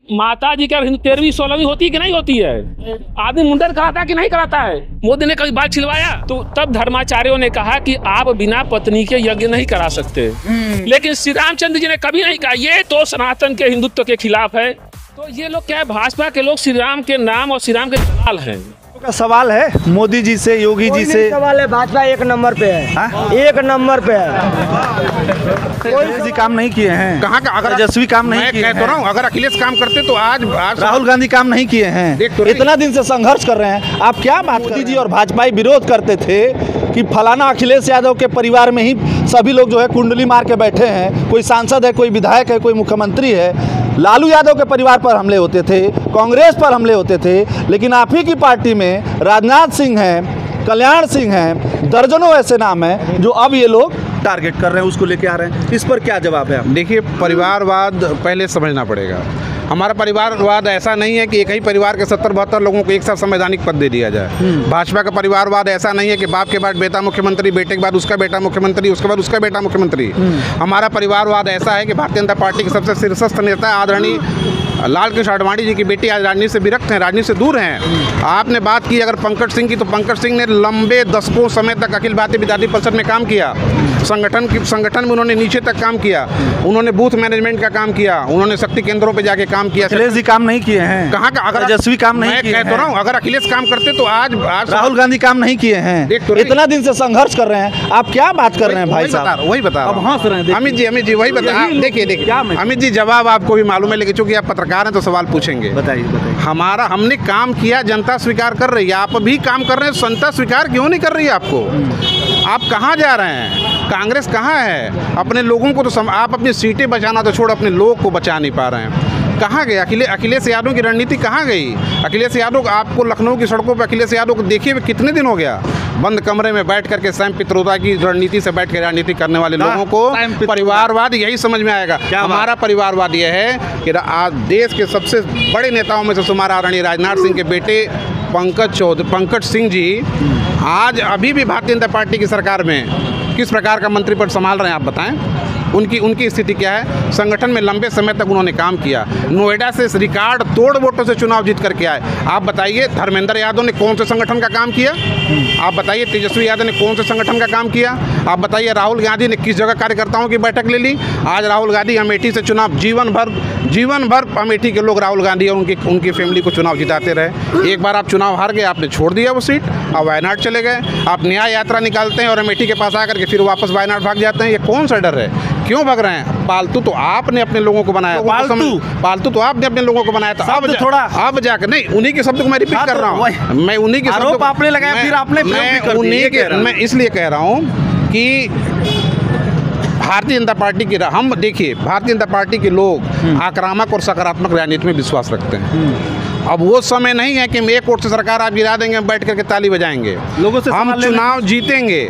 माता जी का 13वीं 16वीं होती है कि नहीं होती है? आदमी मुंडन कराता है कि नहीं कराता है? मोदी ने कभी बाल छिलवाया? तो तब धर्माचार्यों ने कहा कि आप बिना पत्नी के यज्ञ नहीं करा सकते। लेकिन श्री रामचंद्र जी ने कभी नहीं कहा। ये तो सनातन के हिंदुत्व के खिलाफ है। तो ये लोग क्या है, भाजपा के लोग श्री राम के नाम और श्री राम के दलाल हैं। का सवाल है मोदी जी से, योगी जी से सवाल है। भाजपा एक नंबर पे है। एक नंबर पे है। कोई काम नहीं किए हैं। कहाँ का? अगर तेजस्वी काम नहीं किए हैं। अगर अखिलेश काम करते तो आज राहुल गांधी काम नहीं किए हैं। इतना दिन से संघर्ष कर रहे हैं। आप क्या बात, मोदी जी और भाजपा विरोध करते थे कि फलाना अखिलेश यादव के परिवार में ही सभी लोग जो है कुंडली मार के बैठे हैं। कोई सांसद है, कोई विधायक है, कोई मुख्यमंत्री है। लालू यादव के परिवार पर हमले होते थे, कांग्रेस पर हमले होते थे, लेकिन आप ही की पार्टी में राजनाथ सिंह हैं, कल्याण सिंह हैं, दर्जनों ऐसे नाम हैं जो अब ये लोग टारगेट कर रहे हैं, उसको लेके आ रहे हैं। इस पर क्या जवाब है? देखिए, परिवारवाद पहले समझना पड़ेगा। हमारा परिवारवाद ऐसा नहीं है कि एक ही परिवार के 70-72 लोगों को एक साथ संवैधानिक पद दे दिया जाए। भाजपा का परिवारवाद ऐसा नहीं है कि बाप के बाद बेटा मुख्यमंत्री, बेटे के बाद उसका बेटा मुख्यमंत्री, उसके बाद उसका बेटा मुख्यमंत्री। हमारा परिवारवाद ऐसा है कि भारतीय जनता पार्टी के सबसे शीर्षस्थ नेता आदरणीय लाल कृष्ण आडवाणी जी की बेटी आज राजनीति से विरक्त हैं, राजनीति से दूर हैं। आपने बात की अगर पंकज सिंह की, तो पंकज सिंह ने लंबे दशकों समय तक अखिल भारतीय विद्यार्थी परिषद में काम किया। संगठन में उन्होंने नीचे तक काम किया। उन्होंने बूथ मैनेजमेंट का काम किया। उन्होंने शक्ति केंद्रों पे जाके काम किया। अखिलेश जी काम नहीं किए हैं। कहाँ का? अगर तेजस्वी काम नहीं किए हैं। मैं कह तो रहा हूँ, अगर अखिलेश काम करते तो आज राहुल गांधी काम नहीं किए हैं। इतना दिन से संघर्ष कर रहे हैं। आप क्या बात कर रहे हैं भाई साहब? वही बता अब हंस रहे हैं। अमित जी वही बता। देखिए अमित जी, जवाब आपको भी मालूम है, लेकिन चूंकि आप पत्रकार हैं तो सवाल पूछेंगे। बताइए। हमने काम किया, जनता स्वीकार कर रही है। आप भी काम कर रहे हैं, जनता स्वीकार क्यों नहीं कर रही है आपको? आप कहाँ जा रहे हैं? कांग्रेस कहाँ है? अपने लोगों को तो आप अपनी सीटें बचाना तो छोड़, अपने लोग को बचा नहीं पा रहे हैं। कहाँ गए अखिलेश यादव की रणनीति? कहाँ गई अखिलेश यादव? आपको लखनऊ की सड़कों पर अखिलेश यादव को देखिए हुए कितने दिन हो गया? बंद कमरे में बैठ करके सैम पित्रोदा की रणनीति से बैठ के राजनीति करने वाले लोगों को परिवारवाद यही समझ में आएगा। हमारा परिवारवाद यह है कि आज देश के सबसे बड़े नेताओं में से हमारा आदरणीय राजनाथ सिंह के बेटे पंकज सिंह जी आज अभी भी भारतीय जनता पार्टी की सरकार में किस प्रकार का मंत्री पद संभाल रहे हैं, आप बताएं। उनकी स्थिति क्या है? संगठन में लंबे समय तक उन्होंने काम किया। नोएडा से रिकॉर्ड तोड़ वोटों से चुनाव जीत करके आए। आप बताइए, धर्मेंद्र यादव ने कौन से संगठन का काम किया? आप बताइए, तेजस्वी यादव ने कौन से संगठन का काम किया? आप बताइए, राहुल गांधी ने किस जगह कार्यकर्ताओं की बैठक ले ली? आज राहुल गांधी अमेठी से चुनाव जीवन भर अमेठी के लोग राहुल गांधी और उनकी फैमिली को चुनाव जिताते रहे। एक बार आप चुनाव हार गए, आपने छोड़ दिया वो सीट, आप वायनाड चले गए। आप न्याय यात्रा निकालते हैं और अमेठी के पास आकर के फिर वापस वायनाड भाग जाते हैं। ये कौन सा डर है? क्यों भाग रहे हैं? पालतू तो आपने अपने लोगों को बनाया। पालतू तो आपने अपने लोगों को बनाया था। अब जाकर नहीं, उन्हीं के शब्द को मैं रिपीट कर रहा हूँ। मैं उन्हीं के शब्द आपने लगाया, फिर आपने मैं इसलिए कह रहा हूँ कि भारतीय जनता पार्टी की हम देखिए, भारतीय जनता पार्टी के लोग आक्रामक और सकारात्मक राजनीति में विश्वास रखते हैं। अब वो समय नहीं है कि हम एक वोट से सरकार आप गिरा देंगे, बैठ करके ताली बजाएंगे। लोगों से हम चुनाव जीतेंगे,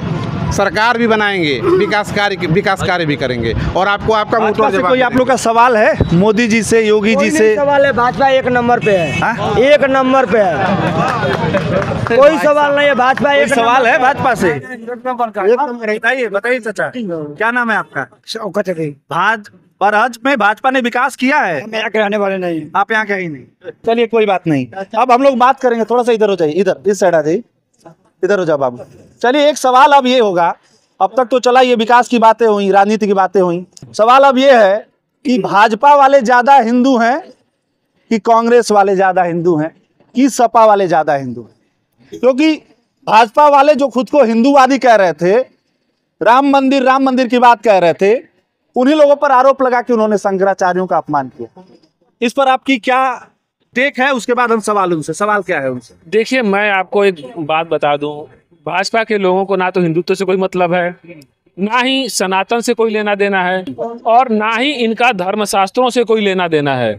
सरकार भी बनाएंगे, विकास कार्य भी करेंगे। और आपको आपका कोई आप लोग का सवाल है मोदी जी से, योगी जी से? सवाल है। भाजपा एक नंबर पे है। एक नंबर पे है। कोई सवाल नहीं है। भाजपा एक सवाल है भाजपा से। बताइए चाचा, क्या नाम है आपका? शौकत अली। पर हज में भाजपा ने विकास किया है? हम यहाँ के रहने वाले नहीं। आप यहाँ के ही नहीं। चलिए कोई बात नहीं। अब हम लोग बात करेंगे, थोड़ा सा इधर हो जाइए, इधर इस साइड आ जाइए, इधर हो जाओ बाबू। चलिए, एक सवाल अब ये होगा, अब तक तो चला ये विकास की बातें हुई, राजनीति की बातें हुई। सवाल अब ये है कि भाजपा वाले ज्यादा हिंदू हैं कि कांग्रेस वाले ज्यादा हिंदू हैं कि सपा वाले ज्यादा हिंदू हैं? क्योंकि भाजपा वाले जो खुद को हिंदूवादी कह रहे थे, राम मंदिर की बात कह रहे थे, उन्हीं लोगों पर आरोप लगा कि उन्होंने शंकराचार्यों का अपमान किया। इस पर आपकी क्या टेक है? उसके बाद हम सवाल क्या है उनसे? देखिए, मैं आपको एक बात बता दूं, भाजपा के लोगों को ना तो हिंदुत्व से कोई मतलब है, ना ही सनातन से कोई लेना देना है, और ना ही इनका धर्मशास्त्रों से कोई लेना देना है।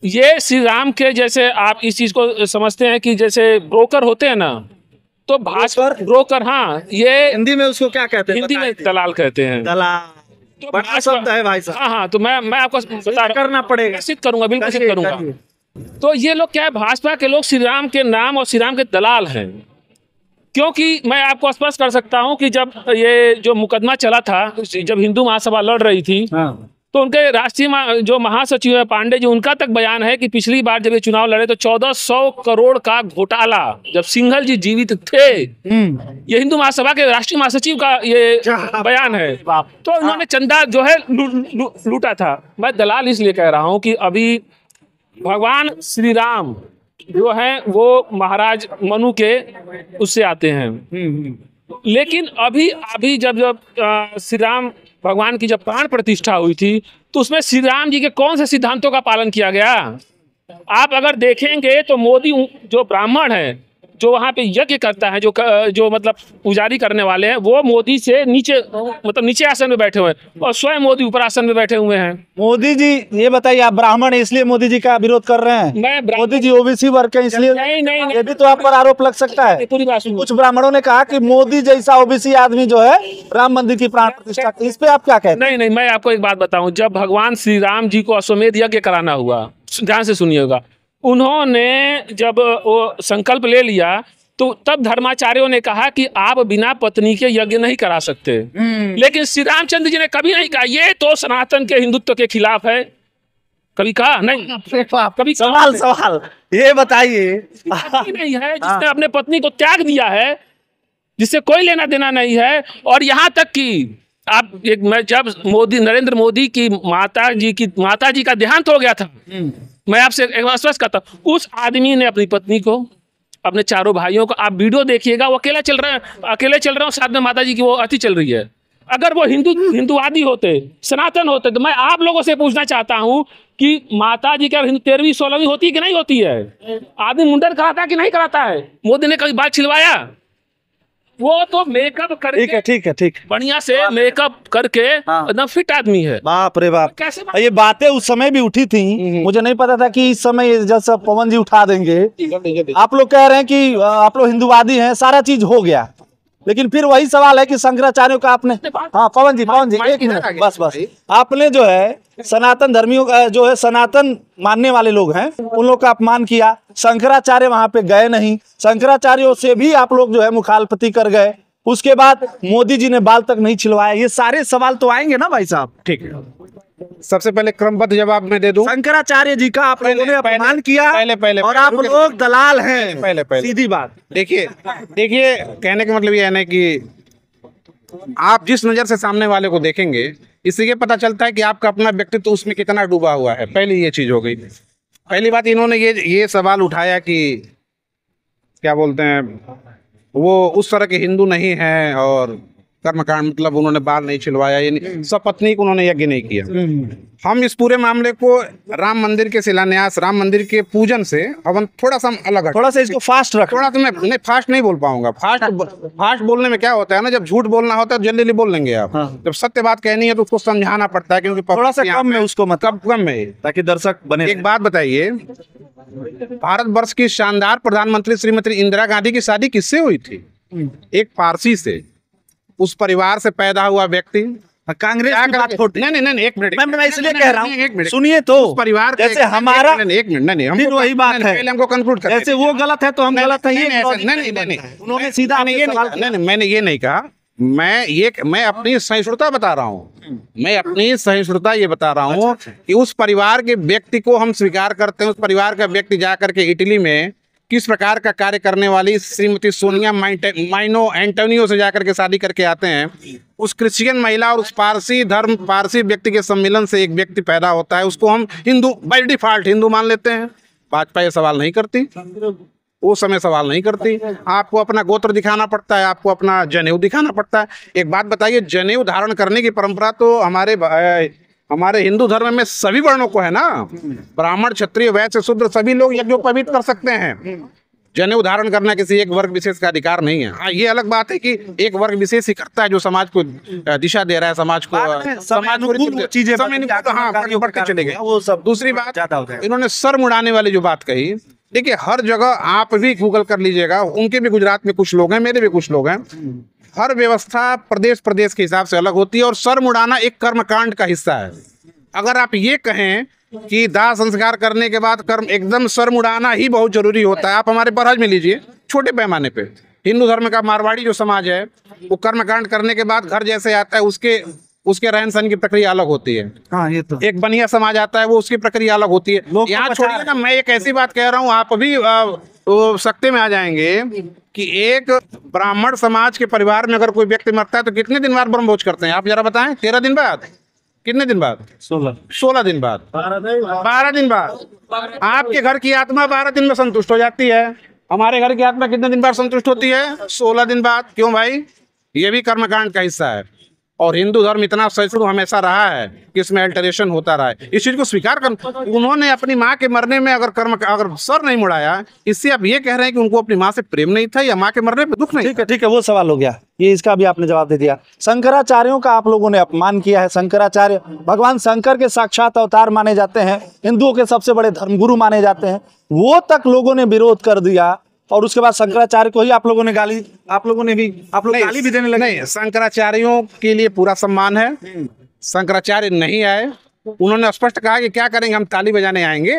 ये श्री राम के जैसे आप इस चीज को समझते हैं कि जैसे ब्रोकर होते हैं ना, तो भाजपा ब्रोकर, हाँ, ये हिंदी में उसको क्या कहते हैं? हिंदी में दलाल कहते हैं। दलाल तो बड़ा शब्द है भाई साहब। हाँ, तो मैं आपको करना पड़ेगा, सिद्ध करूंगा, बिल्कुल सिद्ध करूंगा। तो ये लोग क्या है, भाजपा के लोग श्री राम के नाम और श्री राम के दलाल हैं। क्योंकि मैं आपको स्पष्ट कर सकता हूं कि जब ये जो मुकदमा चला था, जब हिंदू महासभा लड़ रही थी, तो उनके राष्ट्रीय जो महासचिव है पांडे जी, उनका तक बयान है कि पिछली बार जब ये चुनाव लड़े तो 1400 करोड़ का घोटाला, जब सिंघल जी जीवित थे, ये हिंदू महासभा के राष्ट्रीय महासचिव का ये बयान है। तो उन्होंने चंदा जो है लूटा था। मैं दलाल इसलिए कह रहा हूँ कि अभी भगवान श्री राम जो है वो महाराज मनु के उससे आते हैं, लेकिन अभी जब श्री राम भगवान की जब प्राण प्रतिष्ठा हुई थी तो उसमें श्री राम जी के कौन से सिद्धांतों का पालन किया गया? आप अगर देखेंगे तो मोदी जो ब्राह्मण है, जो वहाँ पे यज्ञ करता है, जो मतलब पुजारी करने वाले हैं, वो मोदी से नीचे मतलब नीचे आसन में बैठे हुए हैं और स्वयं मोदी ऊपर आसन में बैठे हुए हैं। मोदी जी ये बताइए, आप ब्राह्मण है इसलिए मोदी जी का विरोध कर रहे हैं? मैं मोदी जी ओबीसी वर्ग के इसलिए नहीं, ये भी तो आप पर आरोप लग सकता है। पूरी बात सुनिए। कुछ ब्राह्मणों ने कहा कि मोदी जैसा ओबीसी आदमी जो है राम मंदिर की प्राण प्रतिष्ठा, इस पे आप क्या कहते हैं? नहीं, मैं आपको एक बात बताऊं, जब भगवान श्री राम जी को अश्वमेध यज्ञ कराना हुआ, ध्यान से सुनिएगा, उन्होंने जब वो संकल्प ले लिया तो तब धर्माचार्यों ने कहा कि आप बिना पत्नी के यज्ञ नहीं करा सकते। लेकिन श्री रामचंद्र जी ने कभी नहीं कहा ये तो सनातन के हिंदुत्व के खिलाफ है, कभी कहा नहीं। कभी सवाल ये बताइए, नहीं है जिसने अपने पत्नी को त्याग दिया है, जिससे कोई लेना देना नहीं है। और यहाँ तक कि मैं जब नरेंद्र मोदी की माता जी का देहांत हो गया था, मैं आपसे एक बार स्पष्ट करता हूँ, उस आदमी ने अपनी पत्नी को, अपने चारों भाइयों को, आप वीडियो देखिएगा, वो अकेले चल रहे हैं, साथ में माता जी की वो अति चल रही है। अगर वो हिंदुवादी होते, सनातन होते, तो मैं आप लोगों से पूछना चाहता हूँ कि माता जी क्या 13वीं 16वीं होती है कि नहीं होती है? आदमी मुंडन कराता है कि नहीं कराता है? मोदी ने कभी बाल छिलवाया? वो तो मेकअप करके, ठीक है बढ़िया से मेकअप करके एकदम फिट आदमी है। बाप रे बाप, कैसे ये बातें उस समय भी उठी थी, मुझे नहीं पता था कि इस समय जब सब पवन जी उठा देंगे। आप लोग कह रहे हैं कि आप लोग हिंदुवादी हैं, सारा चीज हो गया, लेकिन फिर वही सवाल है कि शंकराचार्यों का आपने, हाँ पवन जी एक मिनट बस आपने जो है सनातन धर्मियों का, जो है सनातन मानने वाले लोग हैं, उन लोग का अपमान किया। शंकराचार्य वहां पे गए नहीं, शंकराचार्यों से भी आप लोग जो है मुखालफती कर गए। उसके बाद मोदी जी ने बाल तक नहीं छिलवाया। ये सारे सवाल तो आएंगे ना भाई साहब? ठीक है, सबसे पहले क्रमबद्ध जवाब मैं दे दूं। शंकराचार्य जी का आप लोगों ने अपमान किया पहले और आप लोग दलाल हैं। पहले सीधी बात देखिए, कहने का मतलब ये है ना कि आप जिस नजर से सामने वाले को देखेंगे, इससे ये पता चलता है कि आपका अपना व्यक्तित्व उसमें कितना डूबा हुआ है। पहली ये चीज हो गई। पहली बात, इन्होंने ये सवाल उठाया कि क्या बोलते हैं, वो उस तरह के हिंदू नहीं है और कर्मकांड मतलब उन्होंने बाल नहीं छिलवाया, यानी सपत्नी को उन्होंने यज्ञ नहीं किया। हम इस पूरे मामले को राम मंदिर के शिलान्यास, राम मंदिर के पूजन से हम थोड़ा सा अलग है, थोड़ा सा इसको फास्ट रख। थोड़ा सा मैं फास्ट नहीं बोल पाऊंगा। फास्ट बोलने में क्या होता है ना, जब झूठ बोलना होता है जल्दी बोल लेंगे आप। जब सत्य बात कहनी है तो उसको समझाना पड़ता है, क्योंकि थोड़ा सा कम में उसको मतलब कम में, ताकि दर्शक बने। एक बात बताइए, भारतवर्ष की शानदार प्रधानमंत्री श्रीमती इंदिरा गांधी की शादी किससे हुई थी? एक पारसी से। उस परिवार से पैदा हुआ व्यक्ति कांग्रेस की बात छोड़, नहीं एक मिनट, मैं इसलिए कह रहा हूँ, सुनिए तो उस परिवार जैसे हमारा एक मिनट, फिर वही बात है, पहले हमको कंक्लूड कर, जैसे वो गलत है तो हम गलत है। नहीं, उन्होंने सीधा नहीं, मैंने ये नहीं कहा। मैं अपनी सहिष्णुता बता रहा हूँ। मैं अपनी सहिष्णुता ये बता रहा हूँ कि उस परिवार के व्यक्ति को हम स्वीकार करते हैं। उस परिवार का व्यक्ति जाकर के इटली में किस प्रकार का कार्य करने वाली श्रीमती सोनिया माइनो एंटोनियो से जाकर के शादी करके आते हैं। उस क्रिश्चियन महिला और उस पारसी व्यक्ति के सम्मिलन से एक व्यक्ति पैदा होता है, उसको हम हिंदू बाय डिफॉल्ट हिंदू मान लेते हैं। भाजपा ये सवाल नहीं करती, वो समय सवाल नहीं करती। आपको अपना गोत्र दिखाना पड़ता है, आपको अपना जनेऊ दिखाना पड़ता है। एक बात बताइए, जनेऊ धारण करने की परंपरा तो हमारे हिंदू धर्म में सभी वर्णों को है ना। ब्राह्मण, क्षत्रिय, वैश्य, शूद्र सभी लोग यज्ञोपवीत कर सकते हैं। जनेऊ धारण करना किसी एक वर्ग विशेष का अधिकार नहीं है। हाँ, ये अलग बात है कि एक वर्ग विशेष ही करता है जो समाज को दिशा दे रहा है, समाज को चीजें बढ़ते चले गए। वो सब दूसरी बात, इन्होंने सर मुड़ाने वाली जो बात कही, देखिए हर जगह आप भी गूगल कर लीजिएगा, उनके भी गुजरात में कुछ लोग हैं, मेरे भी कुछ लोग हैं। हर व्यवस्था प्रदेश के हिसाब से अलग होती है और सर मुड़ाना एक कर्मकांड का हिस्सा है। अगर आप ये कहें कि दाह संस्कार करने के बाद कर्म एकदम सर मुड़ाना ही बहुत जरूरी होता है, आप हमारे बरहज में लीजिए, छोटे पैमाने पे हिंदू धर्म का मारवाड़ी जो समाज है, वो कर्मकांड करने के बाद घर जैसे आता है, उसके उसके रहन सहन की प्रक्रिया अलग होती है। हाँ ये तो एक बनिया समाज आता है, वो उसकी प्रक्रिया अलग होती है। लोग यहाँ तो छोड़िए ना, मैं एक ऐसी बात कह रहा हूँ, आप भी वो सकते में आ जाएंगे कि एक ब्राह्मण समाज के परिवार में अगर कोई व्यक्ति मरता है तो कितने दिन बाद ब्रह्मभोज करते हैं, आप जरा बताएं। 13 दिन बाद, कितने दिन बाद? 16 दिन बाद, 12 दिन बाद। आपके घर की आत्मा 12 दिन में संतुष्ट हो जाती है, हमारे घर की आत्मा कितने दिन बाद संतुष्ट होती है? 16 दिन बाद। क्यों भाई? ये भी कर्मकांड का हिस्सा है। और हिंदू धर्म इतना सहिष्णु हमेशा रहा है कि इसमें अल्टरेशन होता रहा है, इस चीज को स्वीकार कर। उन्होंने अपनी माँ के मरने में अगर सर नहीं मुड़ाया, इससे आप ये कह रहे हैं कि उनको अपनी माँ से प्रेम नहीं था या माँ के मरने पे दुख नहीं? ठीक है, वो सवाल हो गया, ये इसका भी आपने जवाब दे दिया। शंकराचार्यों का आप लोगों ने अपमान किया है। शंकराचार्य भगवान शंकर के साक्षात अवतार माने जाते हैं, हिंदुओं के सबसे बड़े धर्मगुरु माने जाते हैं, वो तक लोगों ने विरोध कर दिया और उसके बाद शंकराचार्य को ही आप लोगों ने गाली गाली भी देने लगे। नहीं, शंकराचार्यों के लिए पूरा सम्मान है। शंकराचार्य नहीं आए, उन्होंने स्पष्ट कहा कि क्या करेंगे, हम ताली बजाने आएंगे।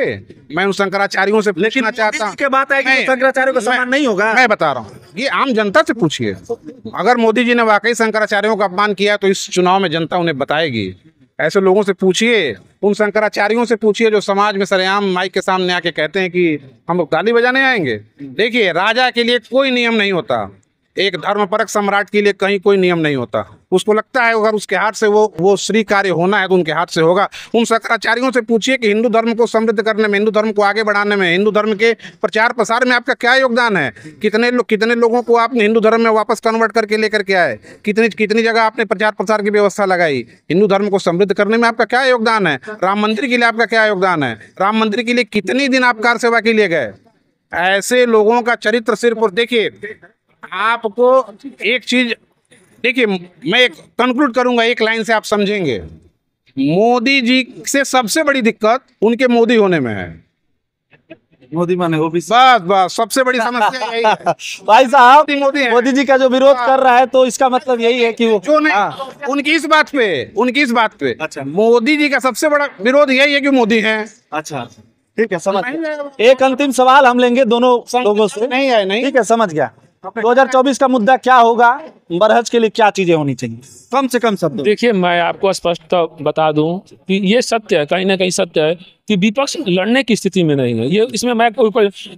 मैं उन शंकराचार्यों से पूछना चाहता हूं के बात है कि शंकराचार्य का सम्मान नहीं होगा। मैं बता रहा हूँ, ये आम जनता से पूछिए। अगर मोदी जी ने वाकई शंकराचार्यों का अपमान किया तो इस चुनाव में जनता उन्हें बताएगी। ऐसे लोगों से पूछिए, उन शंकराचार्यों से पूछिए जो समाज में सरेआम माइक के सामने आके कहते हैं कि हम लोग ताली बजाने आएंगे। देखिए, राजा के लिए कोई नियम नहीं होता, एक धर्मपरक सम्राट के लिए कहीं कोई नियम नहीं होता। उसको लगता है अगर उसके हाथ से वो श्री कार्य होना है तो उनके हाथ से होगा। उन शंकराचार्यों से पूछिए कि हिंदू धर्म को समृद्ध करने में, हिंदू धर्म को आगे बढ़ाने में, हिंदू धर्म के प्रचार प्रसार में आपका क्या योगदान है? कितने लोगों को आपने हिंदू धर्म में वापस कन्वर्ट करके लेकर के आए? कितनी जगह आपने प्रचार प्रसार की व्यवस्था लगाई? हिंदू धर्म को समृद्ध करने में आपका क्या योगदान है? राम मंदिर के लिए आपका क्या योगदान है? राम मंदिर के लिए कितने दिन आप कार सेवा के लिए गए? ऐसे लोगों का चरित्र सिर पर। देखिए, आपको एक चीज, देखिए मैं एक कंक्लूड करूंगा एक लाइन से, आप समझेंगे। मोदी जी से सबसे बड़ी दिक्कत उनके मोदी होने में है। मोदी माने वो भी बस सबसे बड़ी समस्या यही है। भाई साहब, मोदी जी का जो विरोध कर रहा है तो इसका मतलब यही है कि वो जो नहीं, उनकी इस बात पे अच्छा, मोदी जी का सबसे बड़ा विरोध यही है कि मोदी हैं। अच्छा ठीक है, समझ गया। एक अंतिम सवाल हम लेंगे दोनों लोगों से। नहीं है, नहीं ठीक है, समझ गया। 2024 का मुद्दा क्या होगा, बरहज के लिए क्या चीजें होनी चाहिए, कम से कम शब्द? देखिए, मैं आपको स्पष्ट बता दूं कि ये सत्य है, कहीं ना कहीं सत्य है कि विपक्ष लड़ने की स्थिति में नहीं है। ये इसमें मैं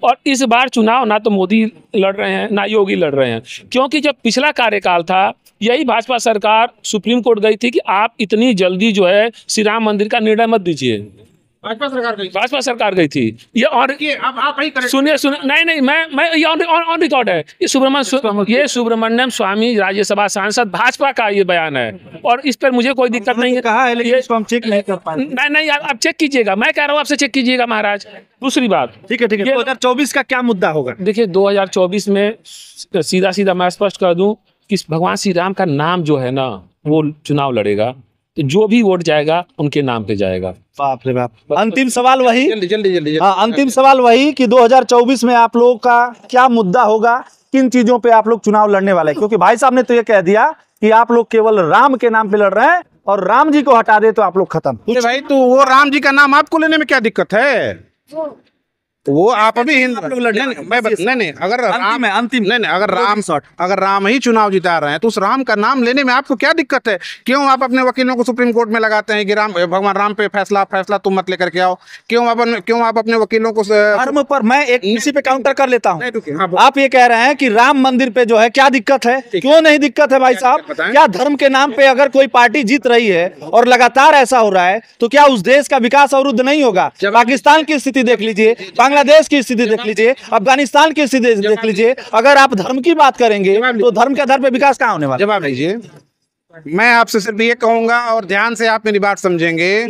और इस बार चुनाव ना तो मोदी लड़ रहे हैं ना योगी लड़ रहे हैं, क्योंकि जब पिछला कार्यकाल था यही भाजपा सरकार सुप्रीम कोर्ट गई थी कि आप इतनी जल्दी जो है श्री राम मंदिर का निर्णय मत दीजिए। भाजपा सरकार गई थी ये। और अब आप ही सुनिए, नहीं, मैं ये ऑन रिकॉर्ड है। ये सुब्रमण्यम स्वामी राज्यसभा सांसद भाजपा का ये बयान है और इस पर मुझे कोई दिक्कत नहीं है। कहा है, लेकिन इसको हम चेक नहीं कर पाए। नहीं, आप चेक कीजिएगा, मैं कह रहा हूँ आपसे चेक कीजिएगा महाराज। दूसरी बात, ठीक है 2024 का क्या मुद्दा होगा? देखिए, 2024 में सीधा मैं स्पष्ट कर दूं कि भगवान श्री राम का नाम जो है ना, वो चुनाव लड़ेगा तो जो भी वोट जाएगा उनके नाम पे जाएगा। बाप रे बाप। अंतिम सवाल वही, जल्दी। हाँ, अंतिम सवाल वही कि 2024 में आप लोगों का क्या मुद्दा होगा, किन चीजों पे आप लोग चुनाव लड़ने वाले हैं? क्योंकि भाई साहब ने तो ये कह दिया कि आप लोग केवल राम के नाम पे लड़ रहे हैं और राम जी को हटा दे तो आप लोग खत्म। भाई, तो वो राम जी का नाम आपको लेने में क्या दिक्कत है? वो आप अभी नहीं, अगर राम ही चुनाव जिता रहे हैं तो उस राम का नाम लेने में आपको क्या दिक्कत है? क्यों आप अपने वकीलों को सुप्रीम कोर्ट में लगाते हैं कि भगवान राम पे फैसला तुम मत लेकर के आओ? क्यों आप अपने वकीलों को धर्म पर? मैं एक इसी पे काउंटर कर लेता हूँ। आप ये कह रहे हैं कि राम मंदिर पे जो है क्या दिक्कत है? क्यों नहीं दिक्कत है भाई साहब? क्या धर्म के नाम पे अगर कोई पार्टी जीत रही है और लगातार ऐसा हो रहा है तो क्या उस देश का विकास अवरुद्ध नहीं होगा? पाकिस्तान की स्थिति देख लीजिए, बांग्लादेश की स्थिति देख लीजिए, अफगानिस्तान की स्थिति देख लीजिए। अगर आप धर्म की बात करेंगे तो धर्म के आधार पर विकास कहाँ होने वाला? जवाब दीजिए। मैं आपसे सिर्फ ये कहूंगा और ध्यान से आप मेरी बात समझेंगे।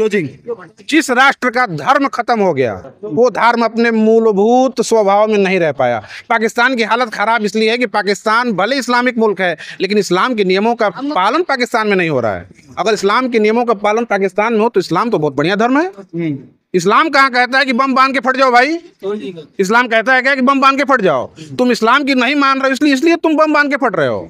जिस राष्ट्र का धर्म खत्म हो गया वो धर्म अपने मूलभूत स्वभाव में नहीं रह पाया। पाकिस्तान की हालत खराब इसलिए है कि पाकिस्तान भले इस्लामिक मुल्क है लेकिन इस्लाम के नियमों का पालन पाकिस्तान में नहीं हो रहा है। अगर इस्लाम के नियमों का पालन पाकिस्तान में हो तो इस्लाम तो बहुत बढ़िया धर्म है। इस्लाम कहाँ कहता है कि बम बांध के फट जाओ भाई? इस्लाम कहता है क्या कि बम बांध के फट जाओ? तुम इस्लाम की नहीं मान रहे हो इसलिए तुम बम बांध के फट रहे हो।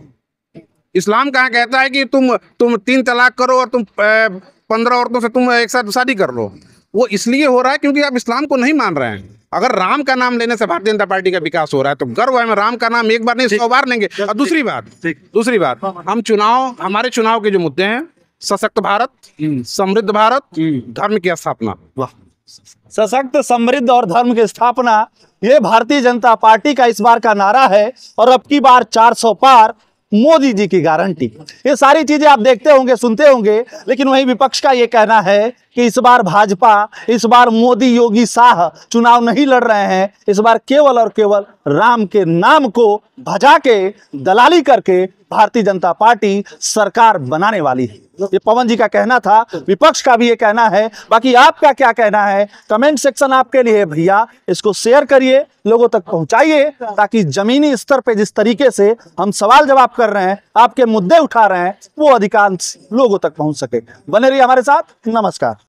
इस्लाम कहाँ कहता है कि तुम 3 तलाक करो और तुम 15 औरतों से तुम एक साथ शादी कर लो? वो इसलिए हो रहा है क्योंकि आप इस्लाम को नहीं मान रहे हैं। अगर राम का नाम लेने से भारतीय जनता पार्टी का विकास हो रहा है तो गर्व है, मैं राम का नाम एक बार नहीं 100 बार लेंगे। और दूसरी बात, हम हमारे चुनाव के जो मुद्दे हैं सशक्त भारत, समृद्ध भारत, धर्म की स्थापना। वाह, सशक्त, समृद्ध और धर्म की स्थापना, ये भारतीय जनता पार्टी का इस बार का नारा है। और अब की बार 400 पार, मोदी जी की गारंटी। ये सारी चीजें आप देखते होंगे, सुनते होंगे, लेकिन वहीं विपक्ष का ये कहना है कि इस बार भाजपा, इस बार मोदी योगी शाह चुनाव नहीं लड़ रहे हैं। इस बार केवल और केवल राम के नाम को भजा के, दलाली करके भारतीय जनता पार्टी सरकार बनाने वाली है। ये पवन जी का कहना था, विपक्ष का भी ये कहना है। बाकी आपका क्या कहना है, कमेंट सेक्शन आपके लिए है भैया। इसको शेयर करिए, लोगों तक पहुंचाइए, ताकि जमीनी स्तर पे जिस तरीके से हम सवाल जवाब कर रहे हैं, आपके मुद्दे उठा रहे हैं, वो अधिकांश लोगों तक पहुंच सके। बने रहिए हमारे साथ। नमस्कार।